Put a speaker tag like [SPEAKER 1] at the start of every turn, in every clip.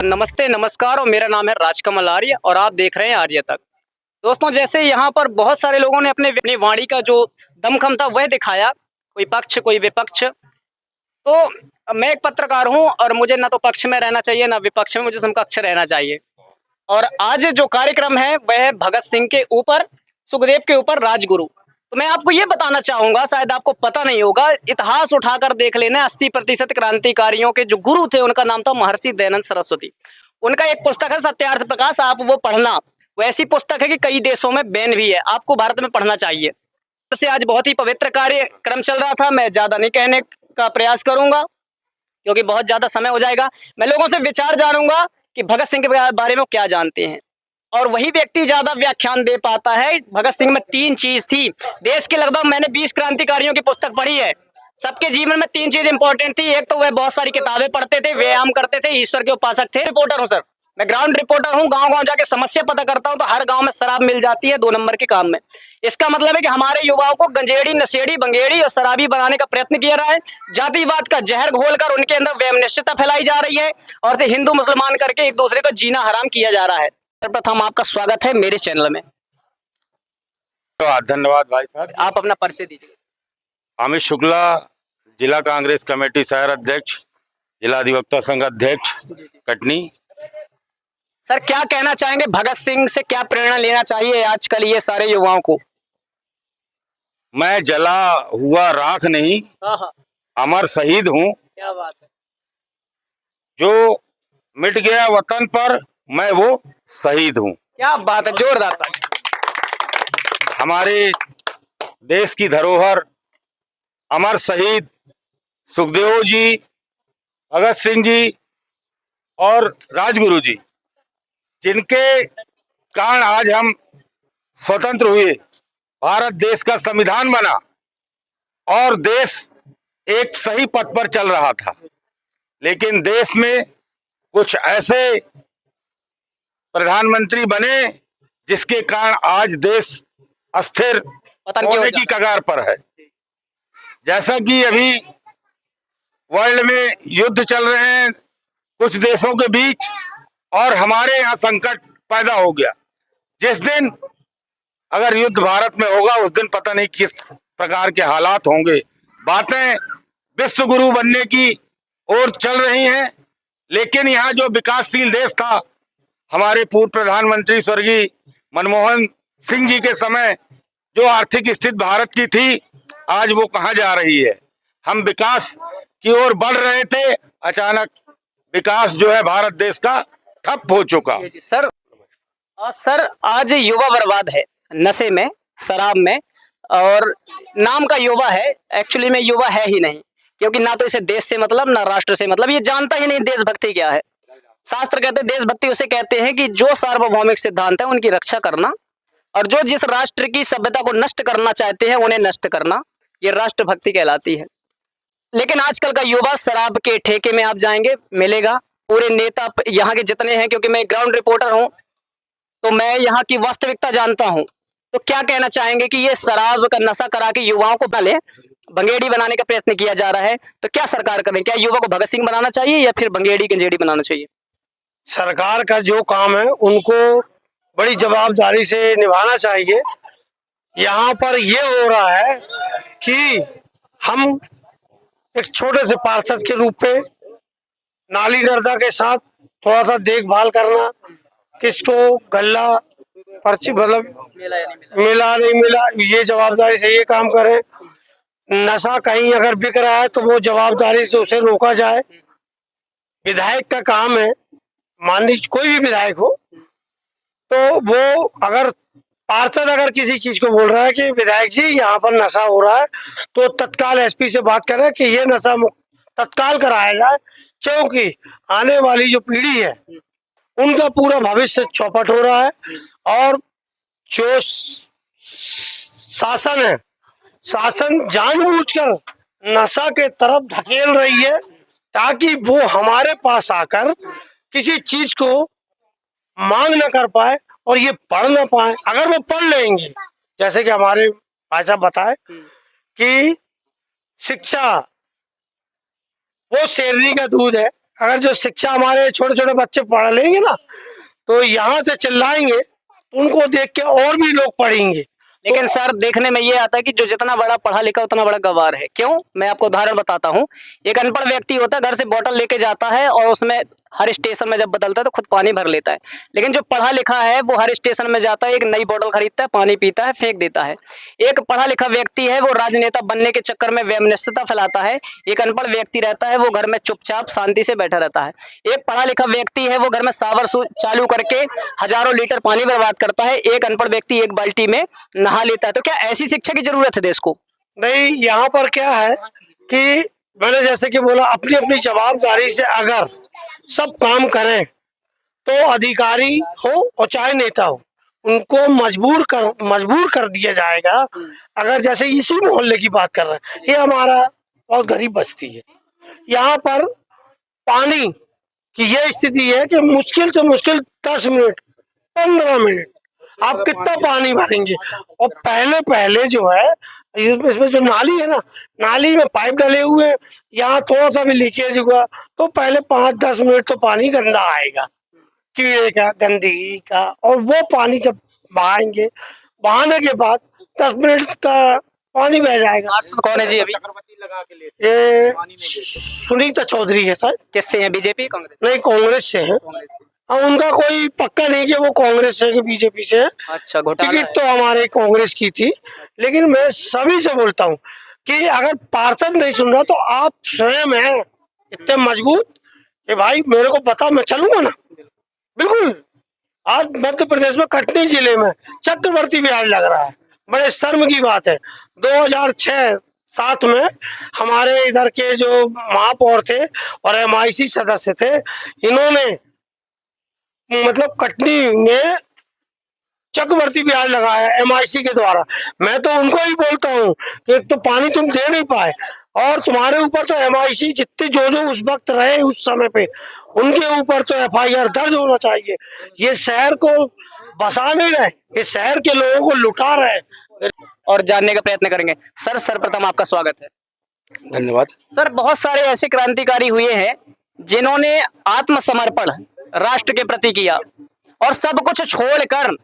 [SPEAKER 1] नमस्ते, नमस्कार और मेरा नाम है राजकमल आर्य और आप देख रहे हैं आर्य तक। दोस्तों, जैसे यहाँ पर बहुत सारे लोगों ने अपनी वाणी का जो दमखम था वह दिखाया, कोई पक्ष कोई विपक्ष। तो मैं एक पत्रकार हूँ और मुझे ना तो पक्ष में रहना चाहिए ना विपक्ष में, मुझे समकक्ष रहना चाहिए। और आज जो कार्यक्रम है वह है भगत सिंह के ऊपर, सुखदेव के ऊपर राजगुरु। तो मैं आपको ये बताना चाहूंगा, शायद आपको पता नहीं होगा, इतिहास उठाकर देख लेना, 80% क्रांतिकारियों के जो गुरु थे उनका नाम था महर्षि दयानंद सरस्वती। उनका एक पुस्तक है सत्यार्थ प्रकाश, आप वो पढ़ना। वो ऐसी पुस्तक है कि कई देशों में बैन भी है, आपको भारत में पढ़ना चाहिए। से आज बहुत ही पवित्र कार्यक्रम चल रहा था, मैं ज्यादा नहीं कहने का प्रयास करूंगा क्योंकि बहुत ज्यादा समय हो जाएगा। मैं लोगों से विचार जानूंगा कि भगत सिंह के बारे में वो क्या जानते हैं, और वही व्यक्ति ज्यादा व्याख्यान दे पाता है। भगत सिंह में 3 चीज थी। देश के लगभग मैंने 20 क्रांतिकारियों की पुस्तक पढ़ी है, सबके जीवन में 3 चीज इंपॉर्टेंट थी। एक तो वह बहुत सारी किताबें पढ़ते थे, व्यायाम करते थे, ईश्वर के उपासक थे। रिपोर्टर हूँ सर, मैं ग्राउंड रिपोर्टर हूँ, गांव गांव जाके समस्या पता करता हूँ। तो हर गांव में शराब मिल जाती है 2 नंबर के काम में। इसका मतलब है कि हमारे युवाओं को गंजेड़ी, नशेड़ी, बंगेड़ी और शराबी बनाने का प्रयत्न किया रहा है। जातिवाद का जहर घोलकर उनके अंदर वैमनस्यता फैलाई जा रही है और से हिंदू मुसलमान करके एक दूसरे को जीना हराम किया जा रहा है। सर्वप्रथम आपका स्वागत है मेरे चैनल में।
[SPEAKER 2] धन्यवाद भाई साहब।
[SPEAKER 1] आप अपना परिचय दीजिए।
[SPEAKER 2] अमित शुक्ला, जिला कांग्रेस कमेटी शहर अध्यक्ष, जिला अधिवक्ता संघ अध्यक्ष कटनी।
[SPEAKER 1] सर, क्या कहना चाहेंगे, भगत सिंह से क्या प्रेरणा लेना चाहिए आजकल ये सारे युवाओं को?
[SPEAKER 2] मैं जला हुआ राख नहीं, अमर शहीद हूँ।
[SPEAKER 1] क्या बात है।
[SPEAKER 2] जो मिट गया वतन पर मैं वो शहीद हूँ।
[SPEAKER 1] क्या बात है, जोरदार था।
[SPEAKER 2] हमारे देश की धरोहर अमर शहीद सुखदेव जी, भगत सिंह जी और राजगुरु जी, जिनके कारण आज हम स्वतंत्र हुए, भारत देश का संविधान बना और देश एक सही पथ पर चल रहा था। लेकिन देश में कुछ ऐसे प्रधानमंत्री बने जिसके कारण आज देश अस्थिर होने की कगार पर है। जैसा कि अभी वर्ल्ड में युद्ध चल रहे हैं कुछ देशों के बीच और हमारे यहाँ संकट पैदा हो गया। जिस दिन अगर युद्ध भारत में होगा उस दिन पता नहीं किस प्रकार के हालात होंगे। बातें विश्व गुरु बनने की ओर चल रही हैं, लेकिन यहाँ जो विकासशील देश था, हमारे पूर्व प्रधानमंत्री स्वर्गीय मनमोहन सिंह जी के समय जो आर्थिक स्थिति भारत की थी, आज वो कहाँ जा रही है। हम विकास की ओर बढ़ रहे थे, अचानक विकास जो है भारत देश का ठप हो चुका।
[SPEAKER 1] सर आज युवा बर्बाद है, नशे में, शराब में, और नाम का युवा है, एक्चुअली में युवा है ही नहीं, क्योंकि ना तो इसे देश से मतलब ना राष्ट्र से मतलब, ये जानता ही नहीं देशभक्ति क्या है। शास्त्र कहते हैं देशभक्ति उसे कहते हैं कि जो सार्वभौमिक सिद्धांत है उनकी रक्षा करना, और जो जिस राष्ट्र की सभ्यता को नष्ट करना चाहते हैं उन्हें नष्ट करना, ये राष्ट्रभक्ति कहलाती है। लेकिन आजकल का युवा शराब के ठेके में आप जाएंगे मिलेगा। पूरे नेता यहाँ के जितने हैं, क्योंकि मैं ग्राउंड रिपोर्टर हूँ तो मैं यहाँ की वास्तविकता जानता हूँ। तो क्या कहना चाहेंगे कि ये शराब का नशा करा के युवाओं को पहले बंगेड़ी बनाने का प्रयत्न किया जा रहा है, तो क्या सरकार करें? क्या युवा को भगत सिंह बनाना चाहिए या फिर बंगेड़ी गंजेड़ी बनाना चाहिए?
[SPEAKER 3] सरकार का जो काम है उनको बड़ी जवाबदारी से निभाना चाहिए। यहाँ पर ये हो रहा है कि हम एक छोटे से पार्षद के रूप में नाली नर्दा के साथ थोड़ा सा देखभाल करना, किसको गल्ला पर्ची मतलब मिला नहीं मिला, ये जवाबदारी से ये काम करें। नशा कहीं अगर बिक रहा है तो वो जवाबदारी से उसे रोका जाए। विधायक का काम है, मान लीजिए कोई भी विधायक हो, तो वो अगर पार्षद अगर किसी चीज को बोल रहा है कि विधायक जी यहाँ पर नशा हो रहा है, तो तत्काल एसपी से बात करें कि ये नशा मुक्त तत्काल कराया जाए, क्योंकि आने वाली जो पीढ़ी है उनका पूरा भविष्य चौपट हो रहा है। और जो शासन है, शासन जानबूझकर नशा के तरफ ढकेल रही है ताकि वो हमारे पास आकर किसी चीज को मांग न कर पाए और ये पढ़ ना पाए। अगर वो पढ़ लेंगे, जैसे कि हमारे भाई साहब बताए कि शिक्षा वो शेरनी का दूध है, अगर जो शिक्षा हमारे छोटे छोटे बच्चे पढ़ लेंगे ना, तो यहाँ से चिल्लाएंगे तो उनको देख के और भी लोग पढ़ेंगे।
[SPEAKER 1] लेकिन सर देखने में ये आता है कि जो जितना बड़ा पढ़ा लिखा उतना बड़ा गवार है। क्यों? मैं आपको उदाहरण बताता हूँ। एक अनपढ़ व्यक्ति होता है, घर से बोतल लेके जाता है और उसमें हर स्टेशन में जब बदलता है तो खुद पानी भर लेता है। लेकिन जो पढ़ा लिखा है वो हर स्टेशन में जाता है, एक नई बोतल खरीदता है, पानी पीता है, फेंक देता है। एक पढ़ा लिखा व्यक्ति है वो राजनेता बनने के चक्कर में वैमनस्यता फैलाता है। एक अनपढ़ व्यक्ति रहता है वो घर में चुपचाप शांति से बैठा रहता है। एक पढ़ा लिखा व्यक्ति है वो घर में शावर चालू करके हजारों लीटर पानी बर्बाद करता है। एक अनपढ़ व्यक्ति एक बाल्टी में नहा लेता है। तो क्या ऐसी शिक्षा की जरूरत है देश को?
[SPEAKER 3] नहीं, यहाँ पर क्या है कि मैंने जैसे कि बोला, अपनी अपनी जवाबदारी से अगर सब काम करें तो अधिकारी हो और चाहे नेता हो, उनको मजबूर कर दिया जाएगा। अगर जैसे इसी मोहल्ले की बात कर रहे हैं, ये हमारा बहुत गरीब बस्ती है। यहाँ पर पानी की ये स्थिति है कि मुश्किल से मुश्किल 10 मिनट 15 मिनट आप कितना पानी भरेंगे। और पहले पहले जो है इसमें जो नाली है ना, नाली में पाइप डले हुए हैं, यहाँ थोड़ा सा भी लीकेज हुआ तो पहले 5-10 मिनट तो पानी गंदा आएगा, कीड़े का, गंदगी का। और वो पानी जब बहाएंगे, बहाने के बाद 10 मिनट का पानी बह जाएगा।
[SPEAKER 1] पार्षद कौन है जी अभी?
[SPEAKER 3] ये सुनीता चौधरी है सर।
[SPEAKER 1] किससे है? बीजेपी कांग्रेस?
[SPEAKER 3] नहीं, कांग्रेस से है। अब उनका कोई पक्का नहीं कि वो कांग्रेस से कि बीजेपी से है।
[SPEAKER 1] अच्छा, घोटाला
[SPEAKER 3] टिकट तो हमारे कांग्रेस की थी। लेकिन मैं सभी से बोलता हूँ कि अगर पार्षद नहीं सुन रहा तो आप स्वयं हैं इतने मजबूत कि भाई मेरे को पता, मैं चलूंगा ना, बिल्कुल। आज मध्य प्रदेश में कटनी जिले में चक्रवर्ती ब्याज लग रहा है, बड़े शर्म की बात है। 2006-7 में हमारे इधर के जो महापौर थे और MIC सदस्य थे, इन्होंने मतलब कटनी में चक्रवर्ती ब्याज लगाया MIC के द्वारा। मैं तो उनको ही बोलता हूँ कि एक तो पानी तुम दे नहीं पाए और तुम्हारे ऊपर तो MIC जितने जो उस वक्त रहे उस समय पे, उनके ऊपर तो FIR दर्ज होना चाहिए। ये शहर को बसा नहीं रहे, ये शहर के लोगों को लुटा रहे।
[SPEAKER 1] और जानने का प्रयत्न करेंगे। सर सर्वप्रथम आपका स्वागत है।
[SPEAKER 3] धन्यवाद
[SPEAKER 1] सर बहुत सारे ऐसे क्रांतिकारी हुए हैं जिन्होंने आत्मसमर्पण राष्ट्र के प्रति किया और सब कुछ छोड़कर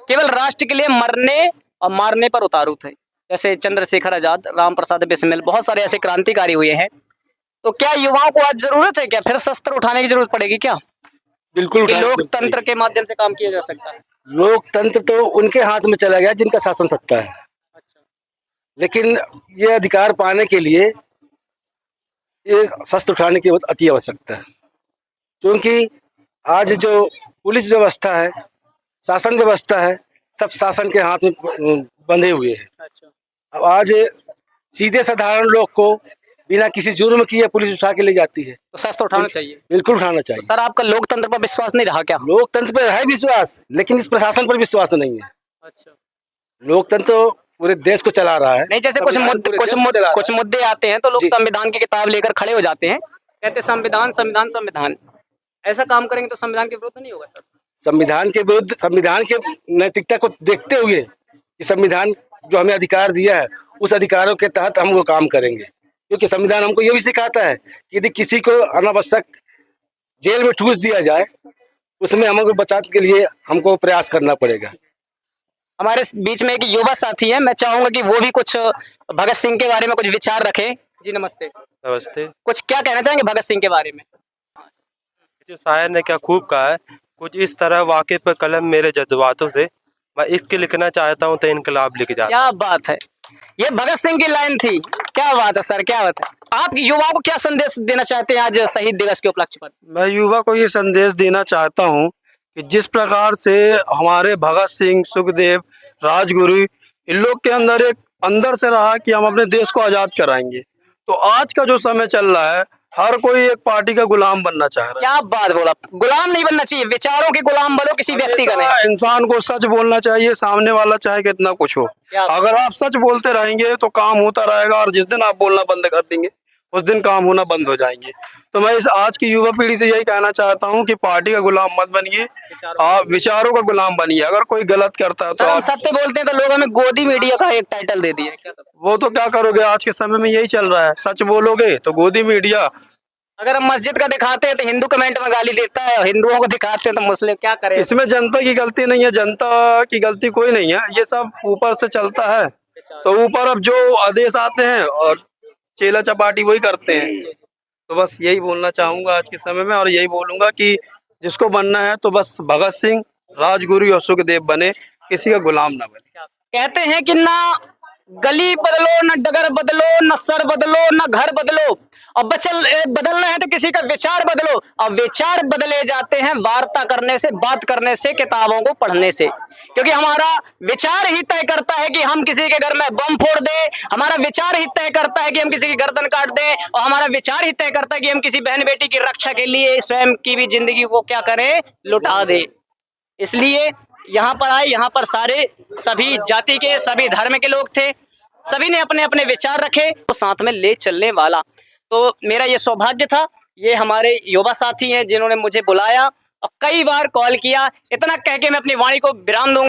[SPEAKER 1] केवल राष्ट्र के लिए मरने और मारने पर उतारू थे। जैसे चंद्रशेखर आजाद, राम प्रसाद बिस्मिल, बहुत सारे ऐसे क्रांतिकारी हुए हैं। तो क्या युवाओं को आज जरूरत है, क्या फिर शस्त्र उठाने की जरूरत पड़ेगी क्या?
[SPEAKER 4] बिल्कुल
[SPEAKER 1] कि लोकतंत्र के माध्यम से काम किया जा सकता है?
[SPEAKER 4] लोकतंत्र तो उनके हाथ में चला गया जिनका शासन सत्ता है। लेकिन ये अधिकार पाने के लिए ये शस्त्र उठाने की बहुत अति आवश्यकता है, क्योंकि आज जो पुलिस व्यवस्था है, शासन व्यवस्था है, सब शासन के हाथ में बंधे हुए हैं। अब आज सीधे साधारण लोग को बिना किसी जुर्म किए पुलिस उठा के ले जाती है।
[SPEAKER 1] तो शस्त्र उठाना चाहिए।
[SPEAKER 4] बिल्कुल उठाना चाहिए।
[SPEAKER 1] तो सर आपका लोकतंत्र पर विश्वास नहीं रहा क्या?
[SPEAKER 4] लोकतंत्र पर है विश्वास, लेकिन इस प्रशासन पर विश्वास नहीं है। लोकतंत्र तो पूरे देश को चला रहा है।
[SPEAKER 1] नहीं, जैसे कुछ मुद्दे आते हैं तो लोग संविधान की किताब लेकर खड़े हो जाते हैं, कहते हैं संविधान संविधान संविधान। ऐसा काम करेंगे तो संविधान के विरुद्ध नहीं होगा सर?
[SPEAKER 4] संविधान के विरुद्ध, संविधान के नैतिकता को देखते हुए कि संविधान जो हमें अधिकार दिया है उस अधिकारों के तहत हम वो काम करेंगे। क्योंकि संविधान हमको ये भी सिखाता है कि यदि किसी को अनावश्यक जेल में ठूस दिया जाए, उसमें हमको बचाने के लिए हमको प्रयास करना पड़ेगा।
[SPEAKER 1] हमारे बीच में एक युवा साथी है, मैं चाहूंगा कि वो भी कुछ भगत सिंह के बारे में कुछ विचार रखें। जी नमस्ते।
[SPEAKER 5] नमस्ते।
[SPEAKER 1] कुछ क्या कहना चाहेंगे भगत सिंह के बारे में?
[SPEAKER 5] शायर ने क्या खूब कहा है, कुछ इस तरह वाक़े पे कलम मेरे जज्बातों से, मैं इसके लिखना चाहता हूँ तो इनकलाब लिख जाता।
[SPEAKER 1] क्या बात है, ये भगत सिंह की लाइन थी। क्या बात है सर, क्या बात है। आप युवाओं को क्या संदेश देना चाहते हैं आज शहीद दिवस के उपलक्ष्य पर?
[SPEAKER 6] मैं युवा को ये संदेश देना चाहता हूँ कि जिस प्रकार से हमारे भगत सिंह, सुखदेव, राजगुरु, इन लोग के अंदर एक अंदर से रहा कि हम अपने देश को आज़ाद कराएंगे, तो आज का जो समय चल रहा है हर कोई एक पार्टी का गुलाम बनना चाह रहा है।
[SPEAKER 1] क्या बात बोला, गुलाम नहीं बनना चाहिए, विचारों के गुलाम बनो, किसी व्यक्ति का नहीं।
[SPEAKER 6] इंसान को सच बोलना चाहिए, सामने वाला चाहे कितना कुछ हो। अगर आप सच बोलते रहेंगे तो काम होता रहेगा, और जिस दिन आप बोलना बंद कर देंगे उस दिन काम होना बंद हो जाएंगे। तो मैं इस आज की युवा पीढ़ी से यही कहना चाहता हूँ कि पार्टी का गुलाम मत बनिए, आप विचारों का गुलाम बनिए। अगर कोई गलत करता है तो
[SPEAKER 1] हम सत्य बोलते हैं तो लोग हमें गोदी मीडिया का एक टाइटल दे दिए।
[SPEAKER 6] वो तो क्या करोगे, आज के समय में यही चल रहा है। सच बोलोगे तो गोदी मीडिया,
[SPEAKER 1] अगर हम मस्जिद का दिखाते हैं तो हिंदू कमेंट में गाली देता है, और हिंदुओं को दिखाते हैं तो मुस्लिम, क्या करें?
[SPEAKER 6] इसमें जनता की गलती नहीं है, जनता की गलती कोई नहीं है, ये सब ऊपर से चलता है। तो ऊपर अब जो आदेश आते हैं और चेला चपाटी वही करते हैं। तो बस यही बोलना चाहूंगा आज के समय में, और यही बोलूंगा कि जिसको बनना है तो बस भगत सिंह, राजगुरु और सुखदेव बने, किसी का गुलाम ना बने।
[SPEAKER 1] कहते हैं कि ना गली बदलो, न डगर बदलो, न सर बदलो, न घर बदलो, अब बदलना है तो किसी का विचार बदलो। अब विचार बदले जाते हैं वार्ता करने से, बात करने से, किताबों को पढ़ने से, क्योंकि हमारा विचार ही तय करता है कि हम किसी के घर में बम फोड़ दें, हमारा विचार ही तय करता है कि हम किसी की गर्दन काट दें, और हमारा विचार ही तय करता है कि हम किसी बहन बेटी की रक्षा के लिए स्वयं की भी जिंदगी को क्या करें, लुटा दें। इसलिए यहाँ पर आए, यहाँ पर सारे सभी जाति के, सभी धर्म के लोग थे, सभी ने अपने अपने विचार रखे तो साथ में ले चलने वाला। तो मेरा ये सौभाग्य था, ये हमारे युवा साथी हैं जिन्होंने मुझे बुलाया और कई बार कॉल किया। इतना कह के मैं अपनी वाणी को विराम दूंगा।